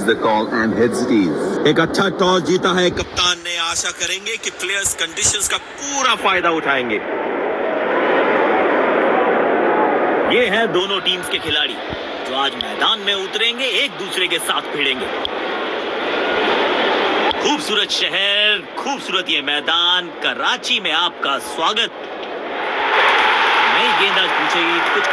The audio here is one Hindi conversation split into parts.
the call and heads it is. एक अच्छा टॉस जीता है कप्तान ने। आशा करेंगे कि प्लेयर्स कंडीशंस का पूरा फायदा उठाएंगे। ये हैं दोनों टीम्स के खिलाड़ी जो आज मैदान में उतरेंगे, एक दूसरे के साथ भिड़ेंगे। खूबसूरत शहर, खूबसूरत ये मैदान, कराची में आपका स्वागत। नई गेंदबाज पूछेगी कुछ।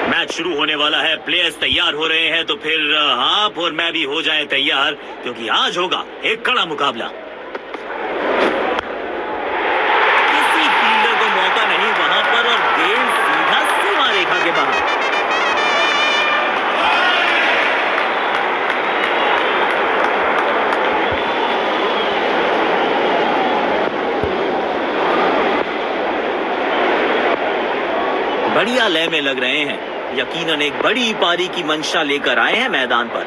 मैच शुरू होने वाला है, प्लेयर्स तैयार हो रहे हैं, तो फिर आप और मैं भी हो जाएं तैयार, क्योंकि आज होगा एक कड़ा मुकाबला। किसी फील्डर को मौका नहीं वहां पर और गेंद सीधा सीमा रेखा के बाहर। बढ़िया लय में लग रहे हैं, यकीनन एक बड़ी पारी की मंशा लेकर आए हैं मैदान पर।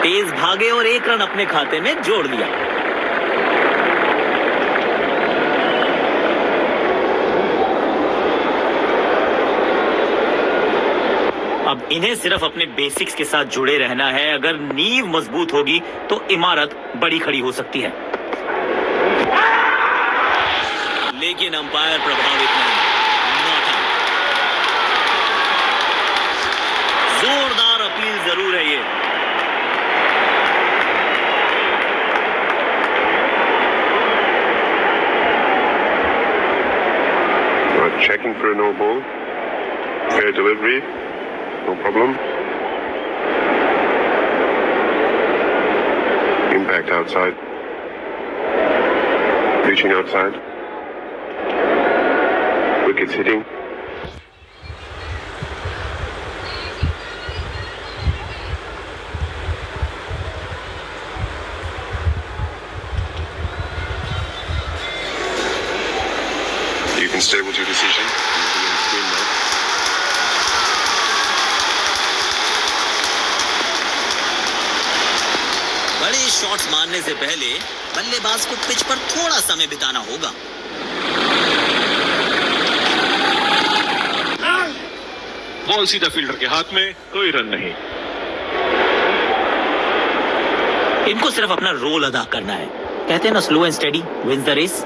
तेज भागे और एक रन अपने खाते में जोड़ लिया। अब इन्हें सिर्फ अपने बेसिक्स के साथ जुड़े रहना है। अगर नींव मजबूत होगी तो इमारत बड़ी खड़ी हो सकती है। लेकिन अंपायर प्रभावित नहीं। Not out. जोरदार अपील जरूर है ये। Checking for a no ball. Fair delivery. No problem. Impact outside. Reaching outside. Wickets hitting. You can stay with your decision. बड़े शॉट्स मारने से पहले बल्लेबाज को पिच पर थोड़ा समय बिताना होगा। बॉल सीधा फील्डर के हाथ में, कोई रन नहीं। इनको सिर्फ अपना रोल अदा करना है। कहते हैं ना, slow and steady wins the race.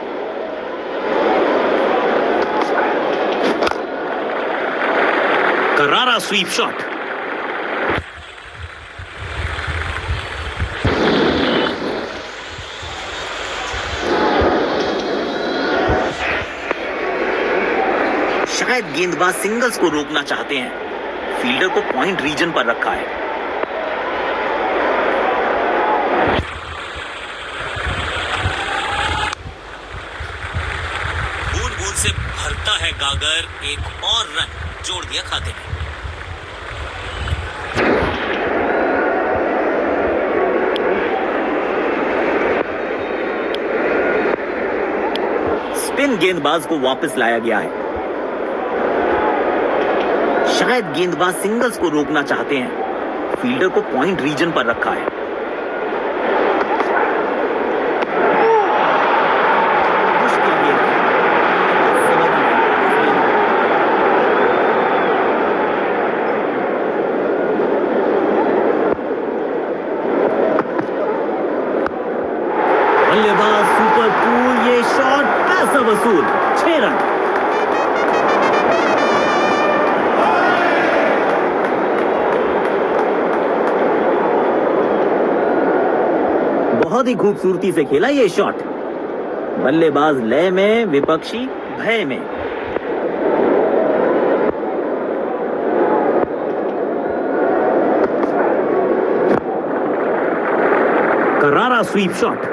करारा स्वीप शॉट। शायद गेंदबाज सिंगल्स को रोकना चाहते हैं। फील्डर को पॉइंट रीजन पर रखा है। बूंद बूंद से भरता है गागर। एक और रन जोड़ दिया खाते में। स्पिन गेंदबाज को वापस लाया गया है। शायद गेंदबाज सिंगल्स को रोकना चाहते हैं। फील्डर को पॉइंट रीजन पर रखा है। बल्लेबाज सुपर कूल। ये शॉट पैसा वसूल। 6 रन। बहुत ही खूबसूरती से खेला ये शॉट। बल्लेबाज लय में, विपक्षी भय में। करारा स्वीप शॉट।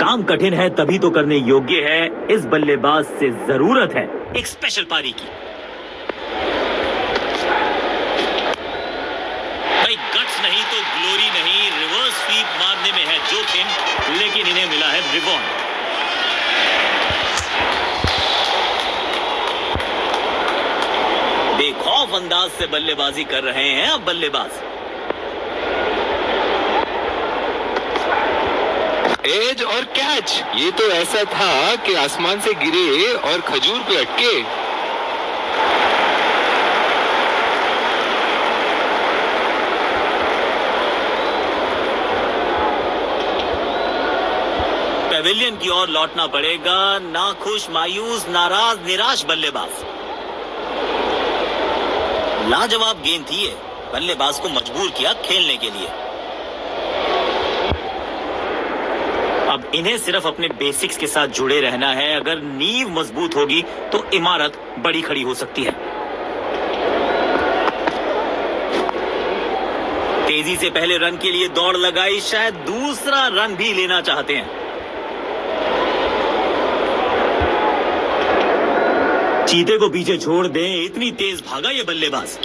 काम कठिन है तभी तो करने योग्य है। इस बल्लेबाज से जरूरत है एक स्पेशल पारी की। भाई गट्स नहीं तो ग्लोरी नहीं। रिवर्स स्वीप मारने में है जोखिम, लेकिन इन्हें मिला है रिवॉर्ड। अंदाज से बल्लेबाजी कर रहे हैं अब बल्लेबाज। एज और कैच, ये तो ऐसा था कि आसमान से गिरे और खजूर पे अटके। पेविलियन की ओर लौटना पड़ेगा नाखुश, मायूस, नाराज, निराश बल्लेबाज। लाजवाब गेंद थी ये, बल्लेबाज को मजबूर किया खेलने के लिए। अब इन्हें सिर्फ अपने बेसिक्स के साथ जुड़े रहना है। अगर नींव मजबूत होगी तो इमारत बड़ी खड़ी हो सकती है। तेजी से पहले रन के लिए दौड़ लगाई, शायद दूसरा रन भी लेना चाहते हैं। चीते को पीछे छोड़ दें, इतनी तेज भागा ये बल्लेबाज।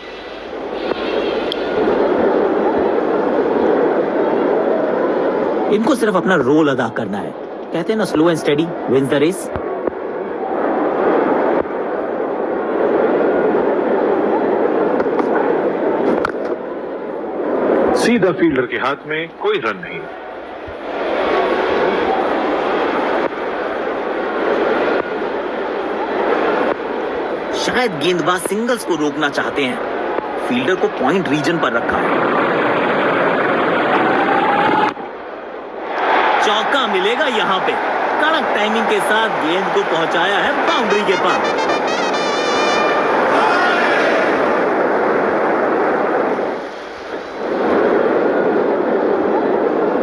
इनको सिर्फ अपना रोल अदा करना है। कहते हैं ना, slow and steady wins the race. सीधा फील्डर के हाथ में, कोई रन नहीं। शायद गेंदबाज सिंगल्स को रोकना चाहते हैं। फील्डर को पॉइंट रीजन पर रखा है। चौका मिलेगा यहां पे। कड़क टाइमिंग के साथ गेंद को पहुंचाया है बाउंड्री के पार।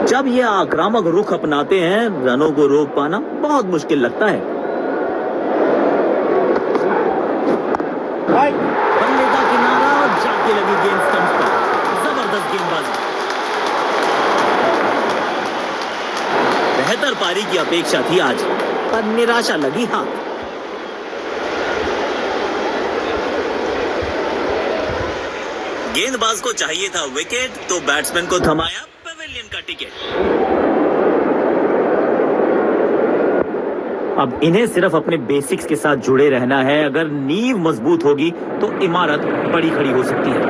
जब ये आक्रामक रुख अपनाते हैं, रनों को रोक पाना बहुत मुश्किल लगता है। बल्ले का किनारा और जाके लगी गेंद स्टंप्स पर। जबरदस्त गेंदबाजी। बेहतर पारी की अपेक्षा थी आज, पर निराशा लगी हाथ। गेंदबाज को चाहिए था विकेट, तो बैट्समैन को थमाया पेविलियन का टिकट। अब इन्हें सिर्फ अपने बेसिक्स के साथ जुड़े रहना है। अगर नींव मजबूत होगी तो इमारत बड़ी खड़ी हो सकती है।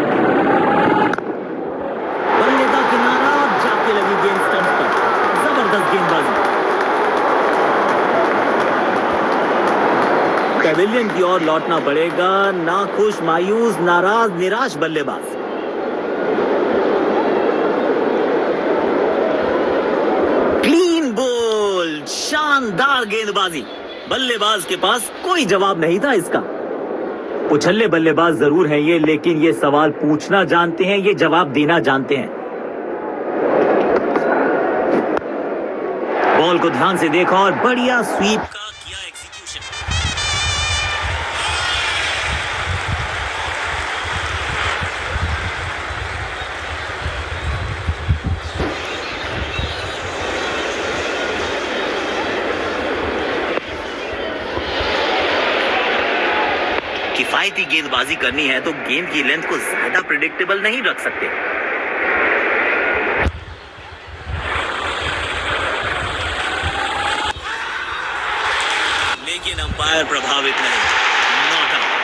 बल्ले का किनारा और जाके लगी गेंद स्टंप्स पर। जबरदस्त गेंदबाजी। पेविलियन की ओर लौटना पड़ेगा नाखुश, मायूस, नाराज, निराश बल्लेबाज। क्लीन बोल्ड, शानदार गेंदबाजी। बल्लेबाज के पास कोई जवाब नहीं था इसका। उछल्ले बल्लेबाज जरूर हैं ये, लेकिन ये सवाल पूछना जानते हैं, ये जवाब देना जानते हैं। बॉल को ध्यान से देखा और बढ़िया स्वीप का किया एग्जीक्यूशन। किफायती गेंदबाजी करनी है तो गेंद की लेंथ को ज्यादा प्रेडिक्टेबल नहीं रख सकते। लेकिन अंपायर प्रभावित नहीं। Not out.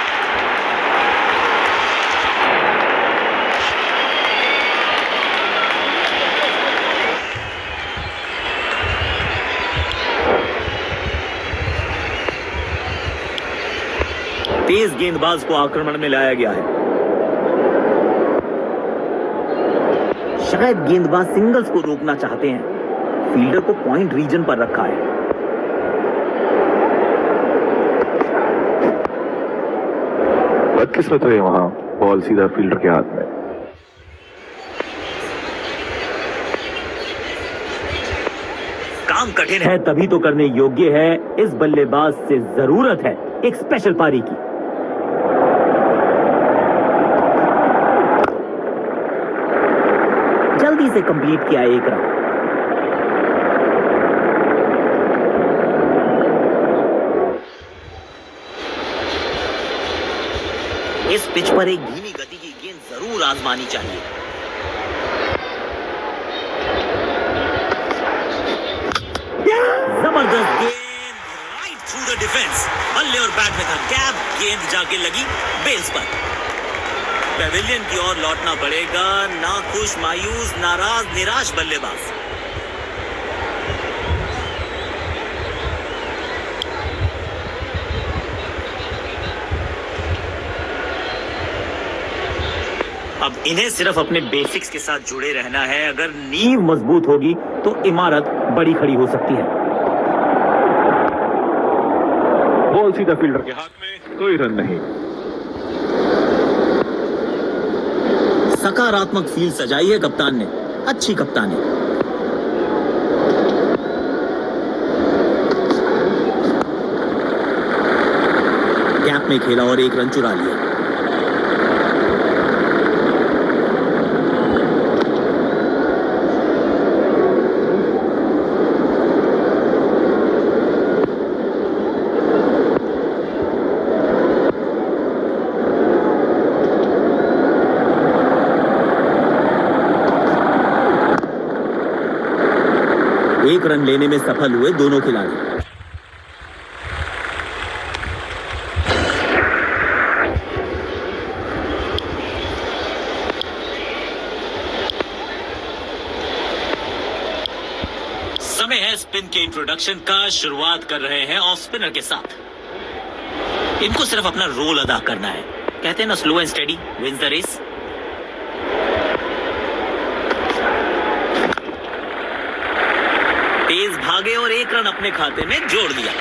तेज गेंदबाज को आक्रमण में लाया गया है। शायद गेंदबाज सिंगल्स को रोकना चाहते हैं। फील्डर को पॉइंट रीजन पर रखा है। बदकिस्मत हुई वहां, बॉल सीधा फील्डर के हाथ में। काम कठिन है तभी तो करने योग्य है। इस बल्लेबाज से जरूरत है एक स्पेशल पारी की। जल्दी से कंप्लीट किया एक रन। इस पिच पर एक धीमी गति की गेंद जरूर आजमानी चाहिए। जबरदस्त गेंद राइट थ्रू द डिफेंस। बल्ले और बैट में था गैप, गेंद जाके लगी बेल्स पर। पेविलियन की ओर लौटना पड़ेगा, नाखुश, मायूस, नाराज, निराश बल्लेबाज। अब इन्हें सिर्फ अपने बेसिक्स के साथ जुड़े रहना है। अगर नींव मजबूत होगी तो इमारत बड़ी खड़ी हो सकती है। बॉल सीधा फील्डर के हाथ में, कोई रन नहीं। सकारात्मक फील्ड सजाई है कप्तान ने, अच्छी कप्तानी। गैप में खेला और एक रन चुरा लिया। एक रन लेने में सफल हुए दोनों खिलाड़ी। समय है स्पिन के इंट्रोडक्शन का। शुरुआत कर रहे हैं ऑफ स्पिनर के साथ। इनको सिर्फ अपना रोल अदा करना है। कहते हैं ना, slow and steady wins the race. तेज भागे और एक रन अपने खाते में जोड़ दिया।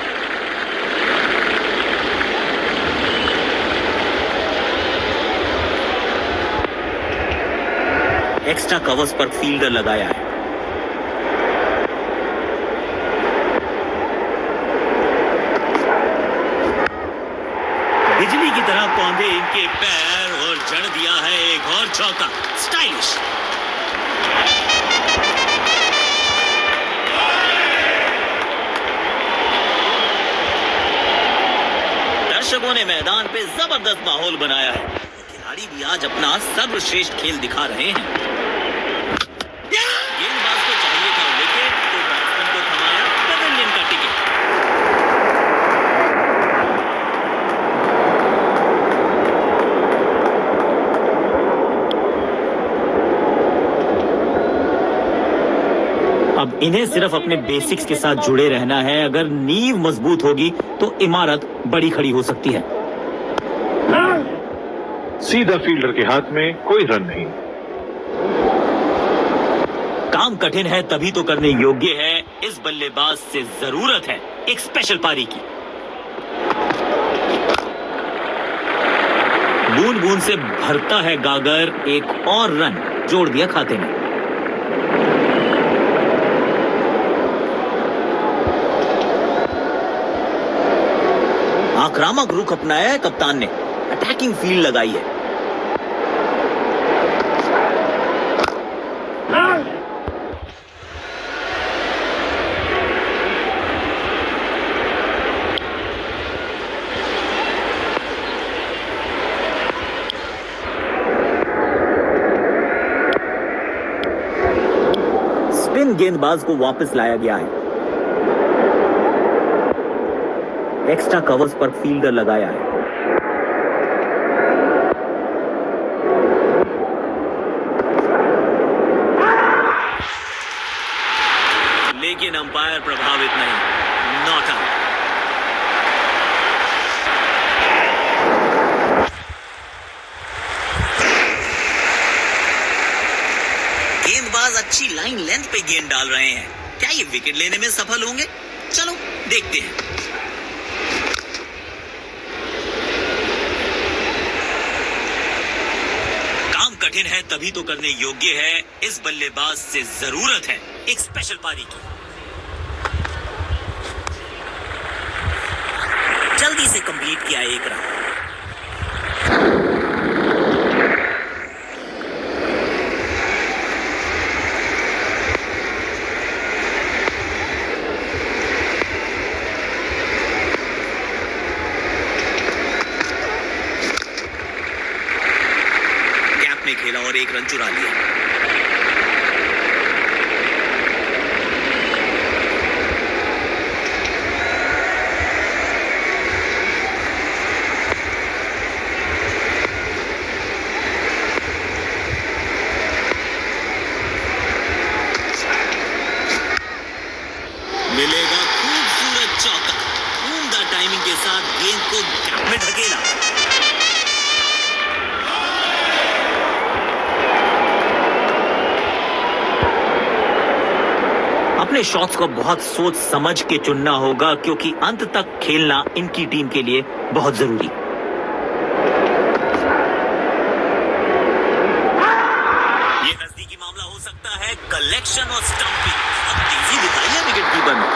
एक्स्ट्रा कवर्स पर फील्डर लगाया है। बिजली की तरह कौंधे इनके पैर और जड़ दिया है एक और चौका। स्टाइलिश। दर्शकों ने मैदान पे जबरदस्त माहौल बनाया है। खिलाड़ी भी आज अपना सर्वश्रेष्ठ खेल दिखा रहे हैं। गेंदबाज को चाहिए था विकेट, तो बैट्समैन को थमाया पेविलियन का टिकट। अब इन्हें सिर्फ अपने बेसिक्स के साथ जुड़े रहना है। अगर नींव मजबूत होगी तो इमारत बड़ी खड़ी हो सकती है। सीधा फील्डर के हाथ में, कोई रन नहीं। काम कठिन है तभी तो करने योग्य है। इस बल्लेबाज से जरूरत है एक स्पेशल पारी की। बूंद बूंद से भरता है गागर। एक और रन जोड़ दिया खाते में। आक्रामक रुख अपनाया है कप्तान ने। अटैकिंग फील्ड लगाई है। स्पिन गेंदबाज को वापस लाया गया है। एक्स्ट्रा कवर्स पर फील्डर लगाया है। लेकिन अंपायर प्रभावित नहीं। Not out. गेंदबाज अच्छी लाइन लेंथ पे गेंद डाल रहे हैं। क्या ये विकेट लेने में सफल होंगे? चलो देखते हैं। कठिन है तभी तो करने योग्य है। इस बल्लेबाज से जरूरत है एक स्पेशल पारी की। जल्दी से कंप्लीट किया एक रन। में खेला और एक रन चुरा लिया। धकेला। अपने शॉट्स को बहुत सोच समझ के चुनना होगा, क्योंकि अंत तक खेलना इनकी टीम के लिए बहुत जरूरी। ये नजदीकी मामला हो सकता है। कलेक्शन और स्टंपिंग, अब तेजी दिखाई है विकेट कीपर ने।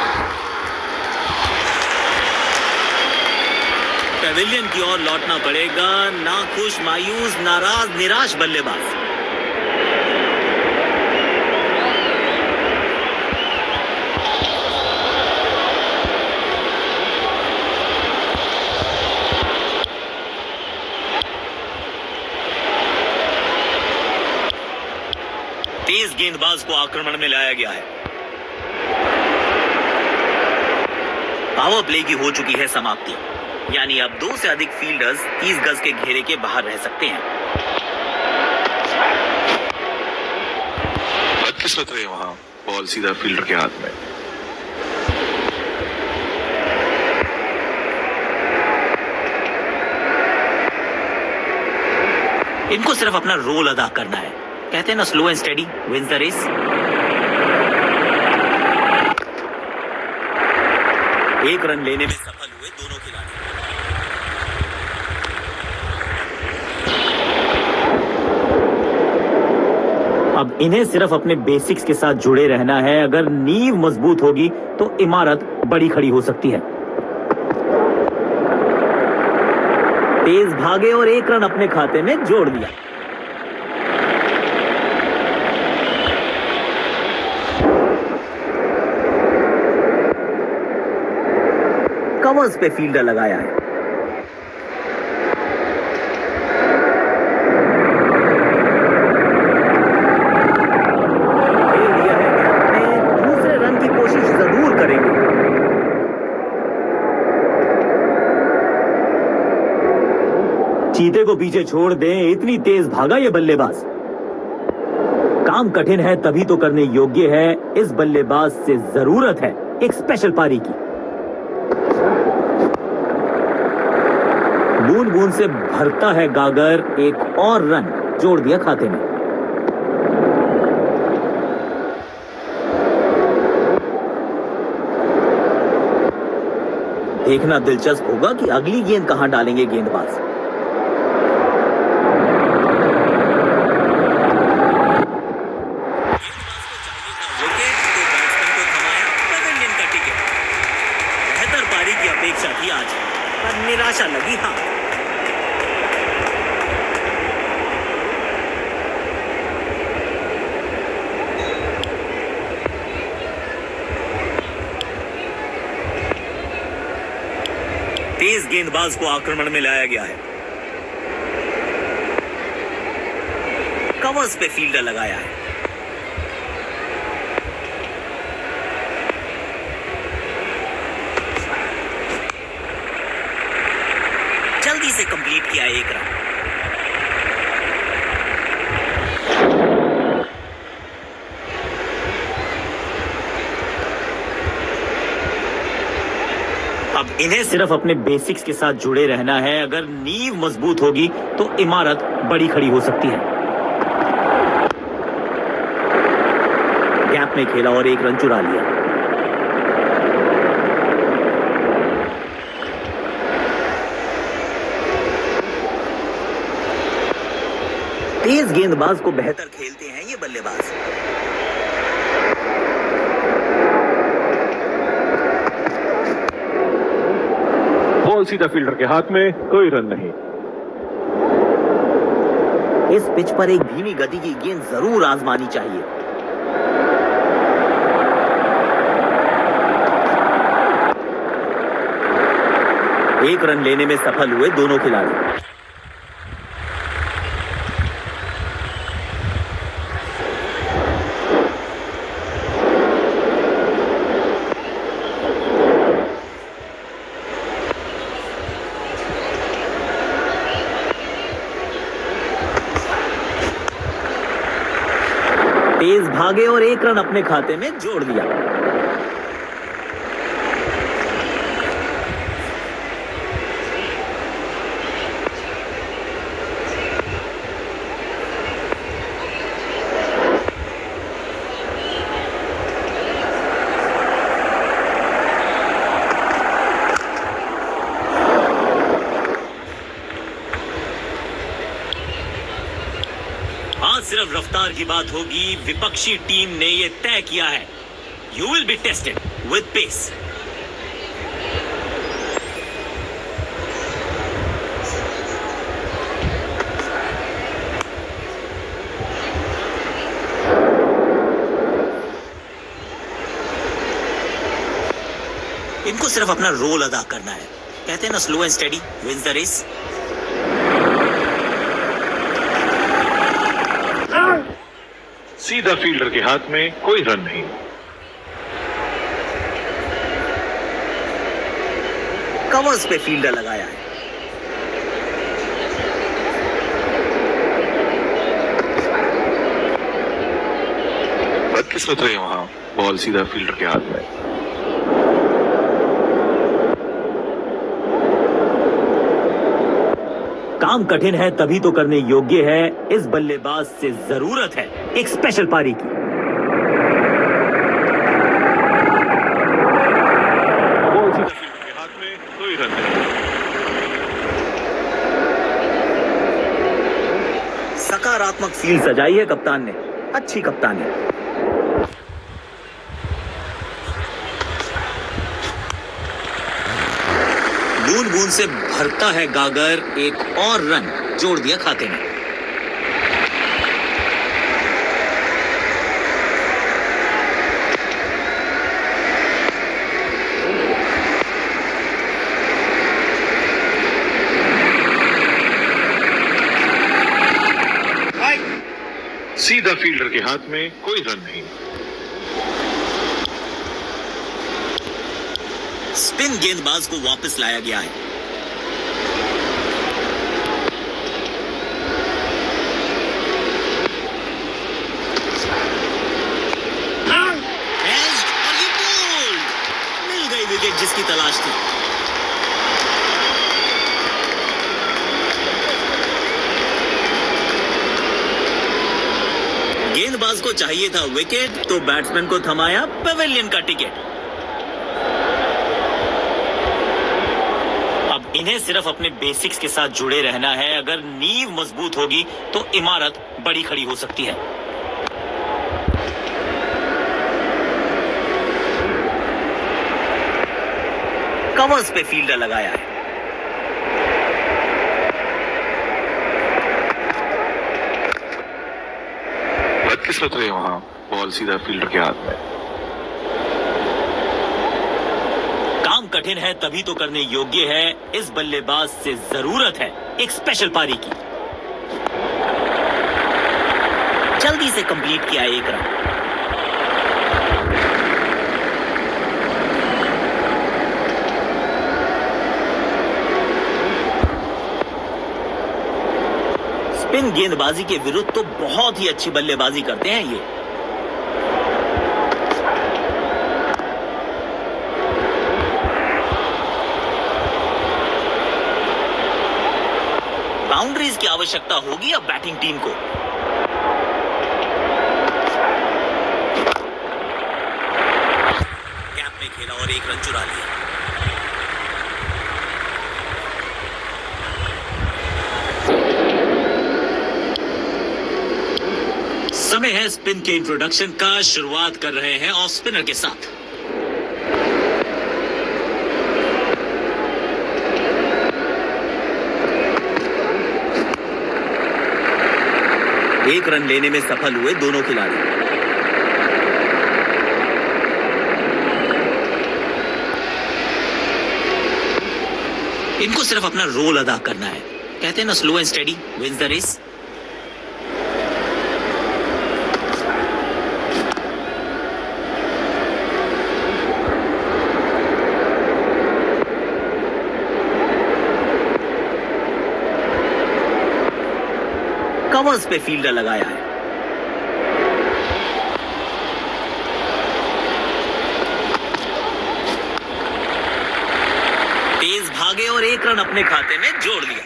पेविलियन की ओर लौटना पड़ेगा। नाखुश, मायूस, नाराज, निराश बल्लेबाज। तेज गेंदबाज को आक्रमण में लाया गया है। पावर प्ले की हो चुकी है समाप्ति, यानी अब 2 से अधिक फील्डर्स 30 गज के घेरे के बाहर रह सकते हैं। बदकिस्मत रहे वहां, बॉल सीधा फील्डर के हाथ में। इनको सिर्फ अपना रोल अदा करना है। कहते हैं ना, slow and steady wins the race. एक रन लेने में सफल हुए दोनों खिलाड़ी। अब इन्हें सिर्फ अपने बेसिक्स के साथ जुड़े रहना है। अगर नींव मजबूत होगी तो इमारत बड़ी खड़ी हो सकती है। तेज भागे और एक रन अपने खाते में जोड़ दिया। कवर्स पे फील्डर लगाया है। दूसरे रन की कोशिश जरूर करेंगे। चीते को पीछे छोड़ दें, इतनी तेज भागा ये बल्लेबाज। काम कठिन है तभी तो करने योग्य है। इस बल्लेबाज से जरूरत है एक स्पेशल पारी की। बूंद बूंद से भरता है गागर। एक और रन जोड़ दिया खाते में। देखना दिलचस्प होगा कि अगली गेंद कहां डालेंगे गेंदबाज। बेहतर पारी की अपेक्षा थी आज, पर निराशा लगी। हाँ, तेज गेंदबाज को आक्रमण में लाया गया है। कवर्स पे फील्डर लगाया है। जल्दी से कंप्लीट किया एक रन। अब इन्हें सिर्फ अपने बेसिक्स के साथ जुड़े रहना है। अगर नींव मजबूत होगी तो इमारत बड़ी खड़ी हो सकती है। गैप में खेला और एक रन चुरा लिया। तेज गेंदबाज को बेहतर खेलते हैं ये बल्लेबाज। बॉल सीधा फील्डर के हाथ में, कोई रन नहीं। इस पिच पर एक धीमी गति की गेंद जरूर आजमानी चाहिए। एक रन लेने में सफल हुए दोनों खिलाड़ी। तेज भागे और एक रन अपने खाते में जोड़ दिया। सिर्फ रफ्तार की बात होगी, विपक्षी टीम ने ये तय किया है। You will be tested with pace. इनको सिर्फ अपना रोल अदा करना है। कहते हैं ना, slow and steady wins the race. सीधा फील्डर के हाथ में, कोई रन नहीं। कवर्स पे फील्डर लगाया है। बदकिस्मत रहे वहां, बॉल सीधा फील्डर के हाथ में। काम कठिन है तभी तो करने योग्य है। इस बल्लेबाज से जरूरत है एक स्पेशल पारी की। बॉल सीधा फील्डर के हाथ में, कोई रन नहीं। सकारात्मक फील्ड सजाई है कप्तान ने। अच्छी कप्तानी। बूंद बूंद से भरता है गागर, एक और रन जोड़ दिया खाते में। सीधा फील्डर के हाथ में, कोई रन नहीं। स्पिन गेंदबाज को वापस लाया गया है। Edged और ये बोल्ड। मिल गई विकेट जिसकी तलाश थी। गेंदबाज को चाहिए था विकेट, तो बैट्समैन को थमाया पेविलियन का टिकट। इन्हें सिर्फ अपने बेसिक्स के साथ जुड़े रहना है। अगर नींव मजबूत होगी तो इमारत बड़ी खड़ी हो सकती है। कवर्स पे फील्डर लगाया है। बदकिस्मत रहे वहां, बॉल सीधा फील्डर के हाथ में। काम कठिन है तभी तो करने योग्य है। इस बल्लेबाज से जरूरत है एक स्पेशल पारी की। जल्दी से कंप्लीट किया एक रन। स्पिन गेंदबाजी के विरुद्ध तो बहुत ही अच्छी बल्लेबाजी करते हैं ये। बाउंड्रीज की आवश्यकता होगी अब बैटिंग टीम को। गैप में खेला और एक रन चुरा लिया। समय है स्पिन के इंट्रोडक्शन का। शुरुआत कर रहे हैं ऑफ स्पिनर के साथ। एक रन लेने में सफल हुए दोनों खिलाड़ी। इनको सिर्फ अपना रोल अदा करना है। कहते हैं ना, slow and steady wins the race. Covers पे फील्डर लगाया है। तेज भागे और एक रन अपने खाते में जोड़ लिया।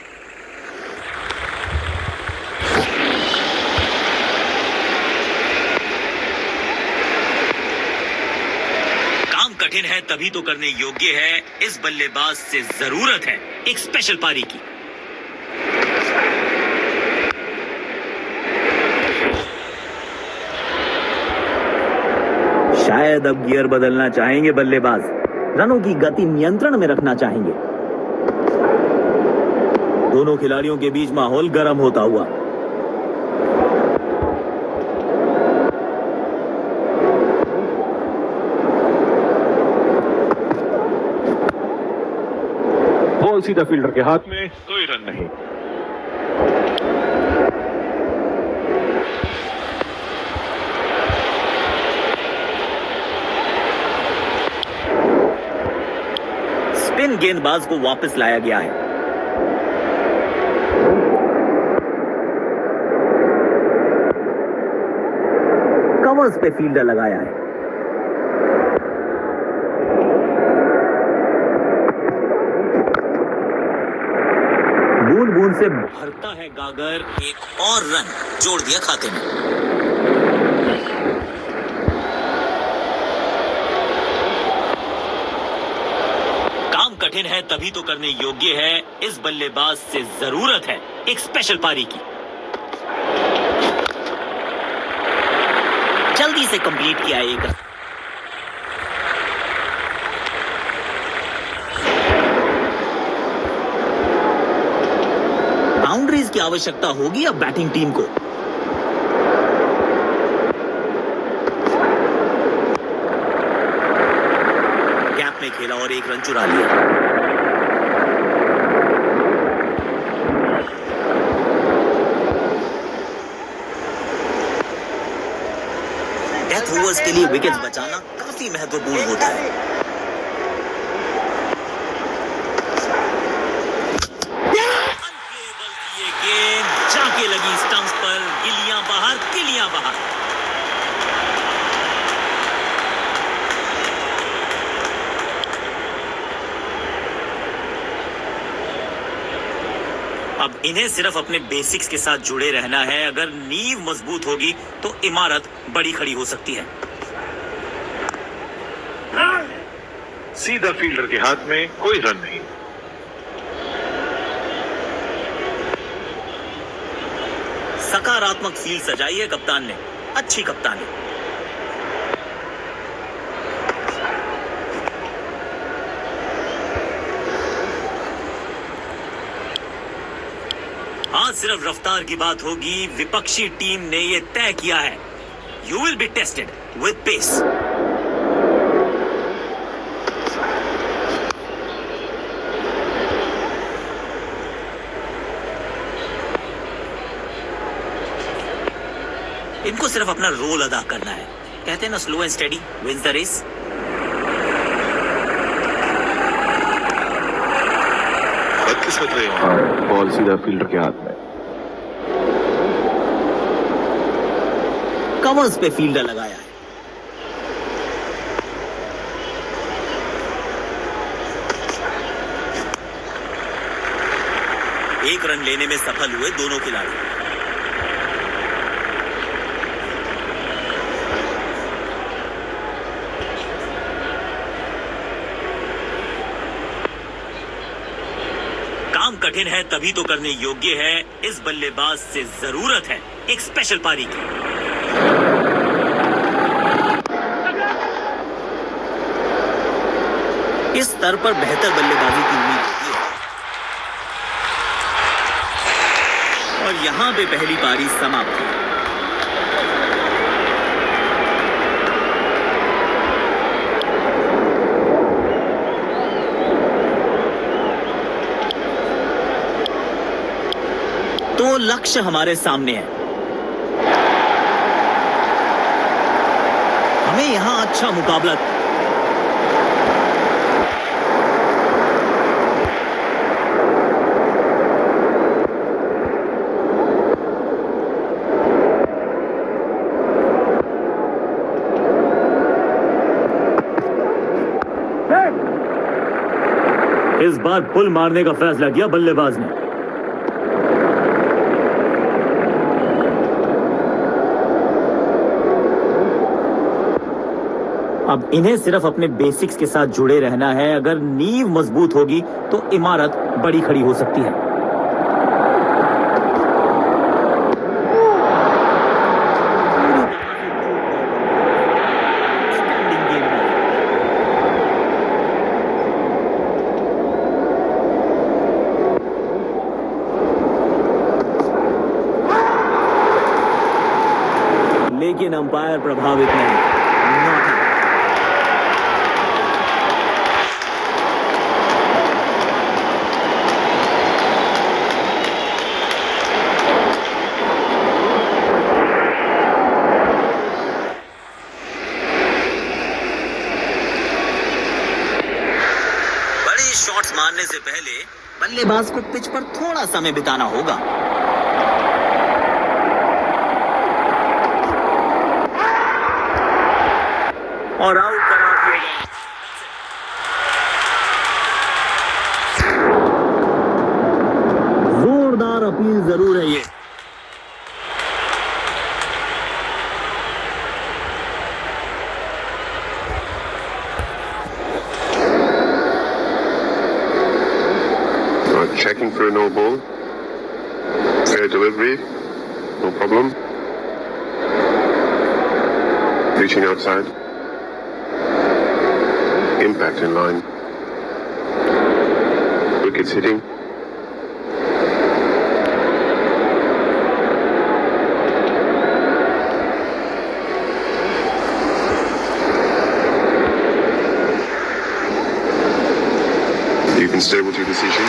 काम कठिन है तभी तो करने योग्य है। इस बल्लेबाज से जरूरत है एक स्पेशल पारी की। शायद अब गियर बदलना चाहेंगे बल्लेबाज, रनों की गति नियंत्रण में रखना चाहेंगे। दोनों खिलाड़ियों के बीच माहौल गर्म होता हुआ। बॉल सीधा फील्डर के हाथ में, कोई रन नहीं। स्पिन गेंदबाज को वापस लाया गया है। कवर्स पे फील्डर लगाया है। बूंद बूंद से भरता है गागर, एक और रन जोड़ दिया खाते में। काम कठिन है तभी तो करने योग्य है। इस बल्लेबाज से जरूरत है एक स्पेशल पारी की। जल्दी से कंप्लीट किया एक रन। बाउंड्रीज की आवश्यकता होगी अब बैटिंग टीम को। गैप में खेला और एक रन चुरा लिया। डेथ ओवर्स के लिए विकेट्स बचाना काफी महत्वपूर्ण होता है। जाके लगी स्टंप्स पर, गिलियां बाहर, किलियां बाहर। अब इन्हें सिर्फ अपने बेसिक्स के साथ जुड़े रहना है। अगर नींव मजबूत होगी तो इमारत बड़ी खड़ी हो सकती है। सीधा फील्डर के हाथ में, कोई रन नहीं। सकारात्मक फील्ड सजाई है कप्तान ने। अच्छी कप्तानी। आज सिर्फ रफ्तार की बात होगी। विपक्षी टीम ने यह तय किया है, you will be tested with pace. इनको सिर्फ अपना रोल अदा करना है। कहते हैं ना, slow and steady wins the race. किस कर रहे हो? बॉल सीधा फील्डर के हाथ में। कवर्स पे फील्डर लगाया है। एक रन लेने में सफल हुए दोनों खिलाड़ी। काम कठिन है तभी तो करने योग्य है। इस बल्लेबाज से जरूरत है एक स्पेशल पारी की। इस स्तर पर बेहतर बल्लेबाजी की उम्मीद होती है। और यहां पे पहली पारी समाप्त हुई। तो लक्ष्य हमारे सामने है। हमें यहां अच्छा मुकाबला। इस बार पुल मारने का फैसला किया बल्लेबाज ने। अब इन्हें सिर्फ अपने बेसिक्स के साथ जुड़े रहना है। अगर नींव मजबूत होगी तो इमारत बड़ी खड़ी हो सकती है। लेकिन अंपायर प्रभावित नहीं। Not out. बड़ी शॉट्स मारने से पहले बल्लेबाज को पिच पर थोड़ा समय बिताना होगा। और आउट करा दिया गया। जोरदार अपील जरूर है ये। Checking for a no ball. Fair delivery. No problem. Reaching outside. Impact in line. Wickets hitting. You can stay with your decision.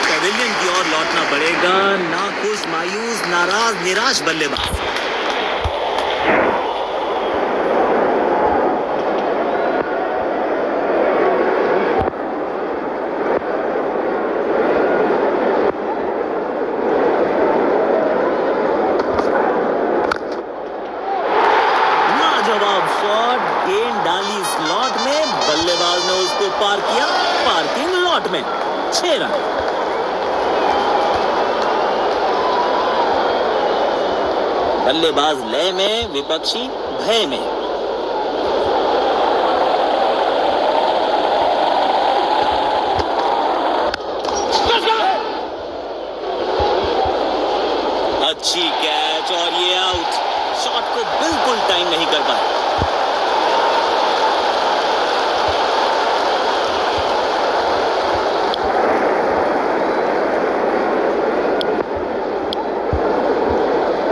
Pavilion की ओर लौटना पड़ेगा। नाखुश, मायूस, नाराज, निराश बल्लेबाज। लाजवाब शॉट, गेंद डाली स्लॉट में, बल्लेबाज ने उसको पार किया पार्किंग लॉट में। 6 रन। बल्लेबाज लय में, विपक्षी भय में। अच्छी कैच और ये आउट। शॉट को बिल्कुल टाइम नहीं कर पाए।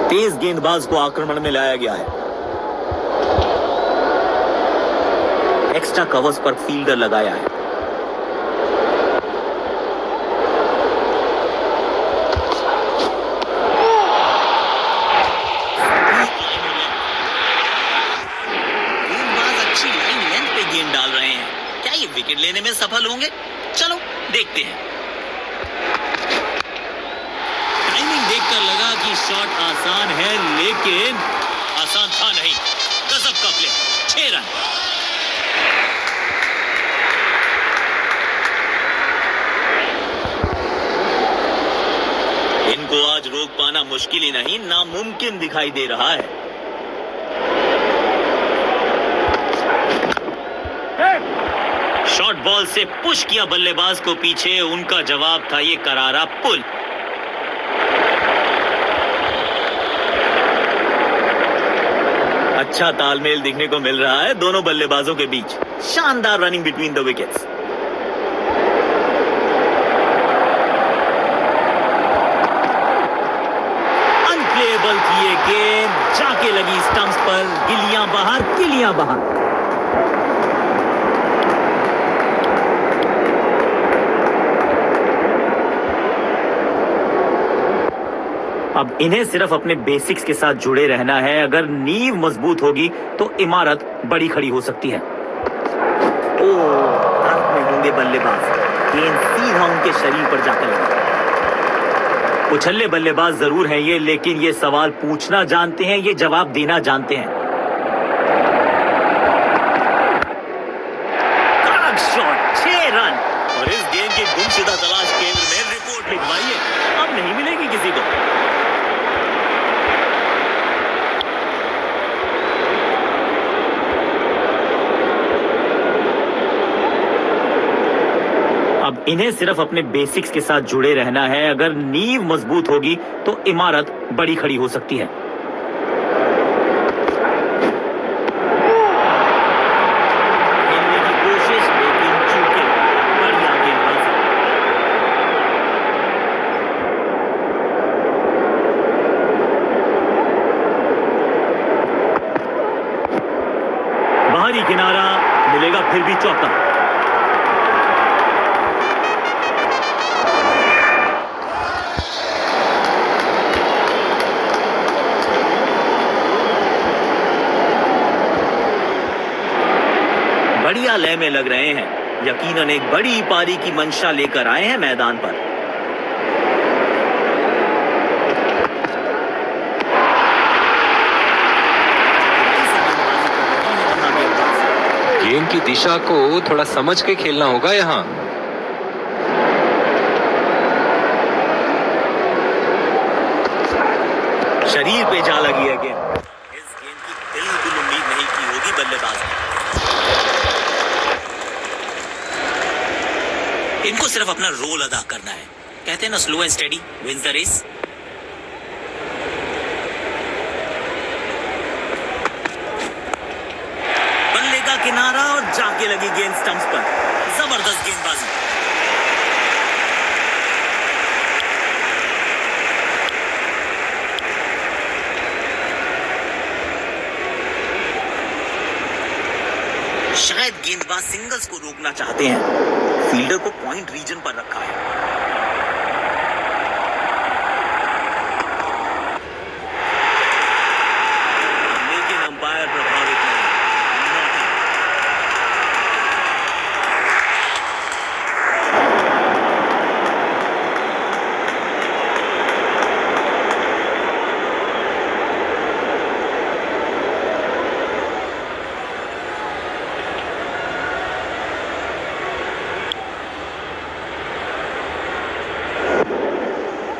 तेज गेंदबाज को आक्रमण में लाया गया है। एक्स्ट्रा कवर्स पर फील्डर लगाया है। गेंदबाज अच्छी लाइन लेंथ पे गेंद डाल रहे हैं। क्या ये विकेट लेने में सफल होंगे? चलो देखते हैं। टाइमिंग देखकर लगा कि शॉट आसान है, लेकिन आसान था नहीं। गजब का प्ले। 6 रन। इनको आज रोक पाना मुश्किल ही नहीं, नामुमकिन दिखाई दे रहा है। शॉर्ट बॉल से पुश किया बल्लेबाज को पीछे। उनका जवाब था ये करारा पुल। अच्छा तालमेल दिखने को मिल रहा है दोनों बल्लेबाजों के बीच। शानदार running between the wickets. Unplayable किए गेंद, जाके लगी स्टंप्स पर। गिलियां बाहर, किलियां बाहर। अब इन्हें सिर्फ अपने बेसिक्स के साथ जुड़े रहना है। अगर नींव मजबूत होगी तो इमारत बड़ी खड़ी हो सकती है। तरफ में होंगे बल्लेबाज। गेंद सीधा उनके शरीर पर जाकर लगी। उछल्ले बल्लेबाज जरूर हैं ये, लेकिन ये सवाल पूछना जानते हैं, ये जवाब देना जानते हैं। कड़क शॉट। 6 रन। और इस गेंद की गुमशुदा तलाश केंद्र में रिपोर्ट लिखवाइए। अब नहीं मिलेगी किसी को। अब इन्हें सिर्फ अपने बेसिक्स के साथ जुड़े रहना है। अगर नींव मजबूत होगी तो इमारत बड़ी खड़ी हो सकती है। खेलने की कोशिश, लेकिन चूके। बढ़िया गेंदबाजी। लय में लग रहे हैं। यकीनन एक बड़ी पारी की मंशा लेकर आए हैं मैदान पर। गेंद की दिशा को थोड़ा समझ के खेलना होगा यहाँ। शरीर पे जा लगी है गेंद। इस गेंद की बिल्कुल उम्मीद नहीं की होगी बल्लेबाज ने। इनको सिर्फ अपना रोल अदा करना है। कहते हैं ना, slow and steady wins the race. बल्ले का किनारा और जाके लगी गेंद स्टंप्स पर। जबरदस्त गेंदबाजी। शायद गेंदबाज सिंगल्स को रोकना चाहते हैं। फील्डर को पॉइंट रीजन पर रखा है। लेकिन अंपायर प्रभावित नहीं।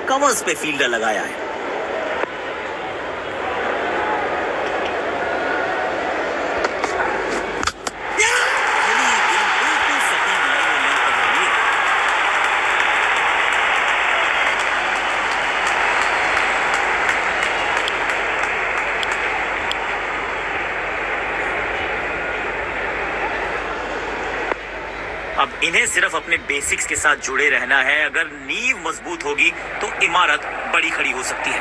कवर्स पे फील्डर लगाया है। अब इन्हें सिर्फ अपने बेसिक्स के साथ जुड़े रहना है। अगर नींव मजबूत होगी तो इमारत बड़ी खड़ी हो सकती है।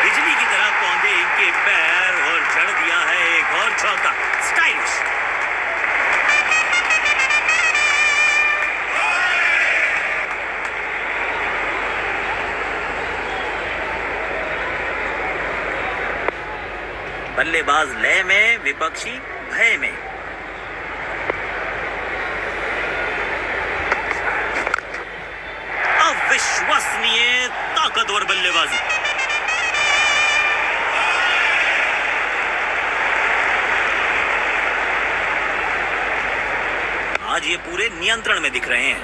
बिजली की तरह कौंधे इनके पैर और जड़ दिया है एक और चौका। स्टाइलिश। बल्लेबाज लय में, विपक्षी भय में। अविश्वसनीय ताकतवर बल्लेबाजी। आज ये पूरे नियंत्रण में दिख रहे हैं।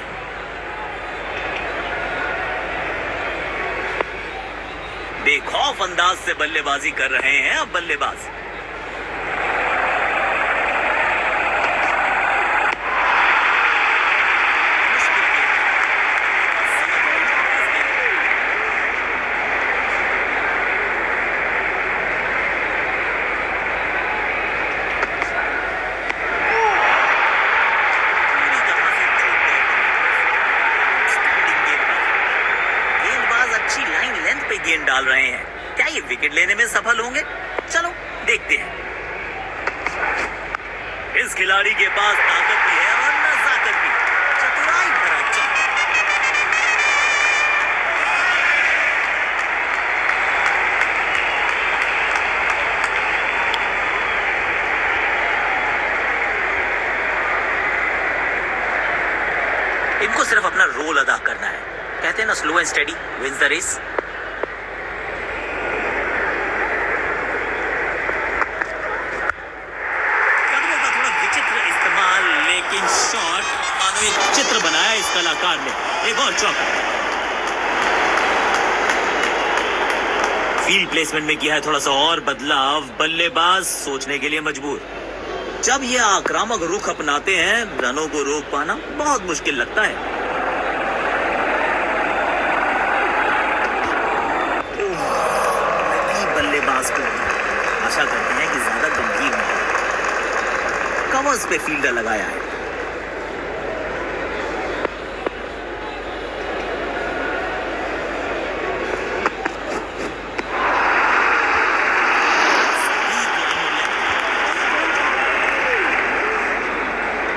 बेखौफ अंदाज से बल्लेबाजी कर रहे हैं अब बल्लेबाज। गेंद डाल रहे हैं। क्या ये विकेट लेने में सफल होंगे? चलो देखते हैं। इस खिलाड़ी के पास ताकत भी है और नजाकत भी। चतुराई भरा चौका। इनको सिर्फ अपना रोल अदा करना है। कहते हैं ना, slow and steady wins the race. Shot मानो एक चित्र बनाया इस कलाकार ने। एक और चौका। फील्ड प्लेसमेंट में किया है थोड़ा सा और बदलाव। बल्लेबाज सोचने के लिए मजबूर। जब ये आक्रामक रुख अपनाते हैं, रनों को रोक पाना बहुत मुश्किल लगता है। बल्लेबाज को आशा करते हैं कि ज्यादा गंभीर नहीं। कवर्स पे फील्डर लगाया है।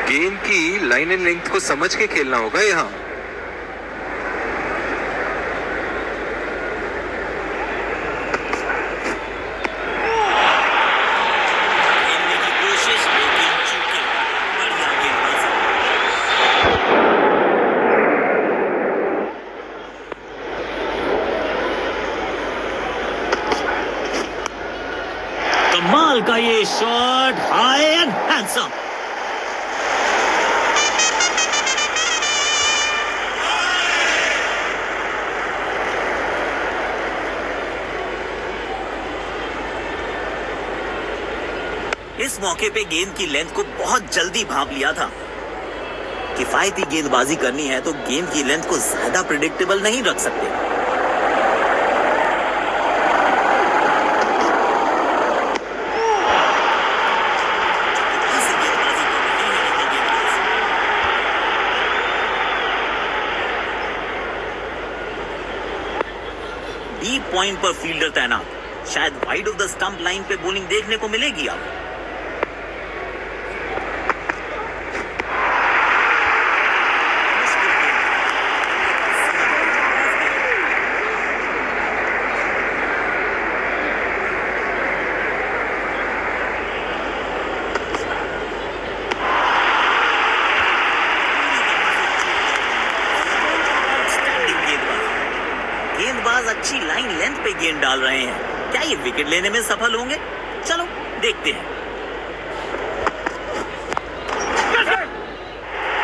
गेंद की लाइन एंड लेंथ को समझ के खेलना होगा यहाँ। खेलने की कोशिश कमाल का ये शॉट, हाई एंड हैंडसम। इस मौके पे गेंद की लेंथ को बहुत जल्दी भांप लिया था। किफायती गेंदबाजी करनी है तो गेंद की लेंथ को ज्यादा प्रिडिक्टेबल नहीं रख सकते। डीप पॉइंट पर फील्डर तैनात, शायद wide of the stump line पे बॉलिंग देखने को मिलेगी अब। गेंदबाज अच्छी लाइन लेंथ पे गेंद डाल रहे हैं। क्या ये विकेट लेने में सफल होंगे? चलो देखते हैं।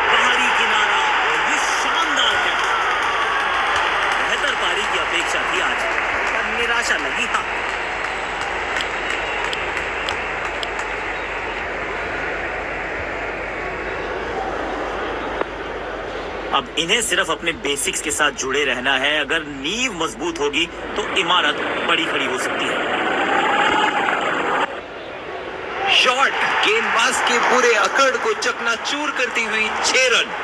बाहरी किनारा और ये शानदार कैच। बेहतर पारी की अपेक्षा थी आज, पर निराशा लगी। हाँ, अब इन्हें सिर्फ अपने बेसिक्स के साथ जुड़े रहना है। अगर नींव मजबूत होगी तो इमारत बड़ी खड़ी हो सकती है। शॉट गेंदबाज के पूरे अकड़ को चकनाचूर करती हुई 6 रन।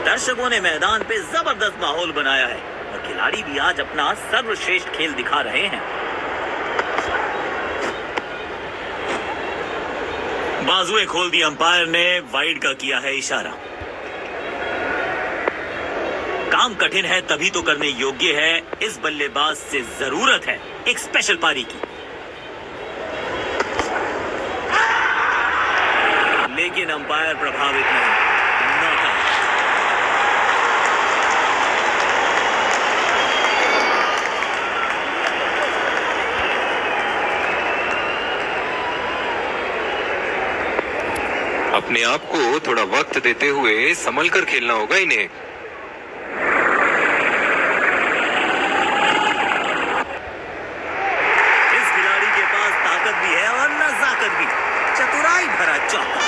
दर्शकों ने मैदान पे जबरदस्त माहौल बनाया है और खिलाड़ी भी आज अपना सर्वश्रेष्ठ खेल दिखा रहे हैं। बाजुएं खोल दी अंपायर ने, वाइड का किया है इशारा। काम कठिन है तभी तो करने योग्य है। इस बल्लेबाज से जरूरत है एक स्पेशल पारी की। लेकिन अंपायर प्रभावित नहीं। Not out. अपने आप को थोड़ा वक्त देते हुए संभल कर खेलना होगा इन्हें। इस खिलाड़ी के पास ताकत भी है और नजाकत भी। चतुराई भरा चौका।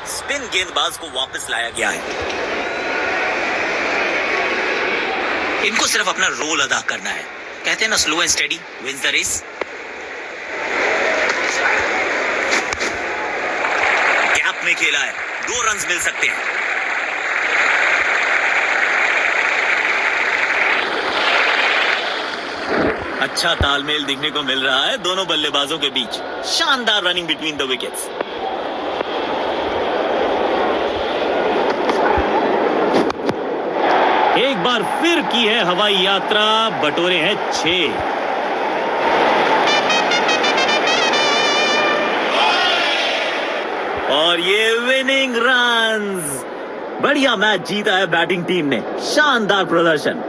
स्पिन गेंदबाज को वापस लाया गया है। इनको सिर्फ अपना रोल अदा करना है। कहते हैं ना, slow and steady wins the race. Gap में खेला है, 2 रन्स मिल सकते हैं। अच्छा तालमेल दिखने को मिल रहा है दोनों बल्लेबाजों के बीच। शानदार रनिंग बिटवीन द विकेट्स। एक बार फिर की है हवाई यात्रा, बटोरे हैं 6। और ये विनिंग रन्स। बढ़िया मैच जीता है बैटिंग टीम ने। शानदार प्रदर्शन।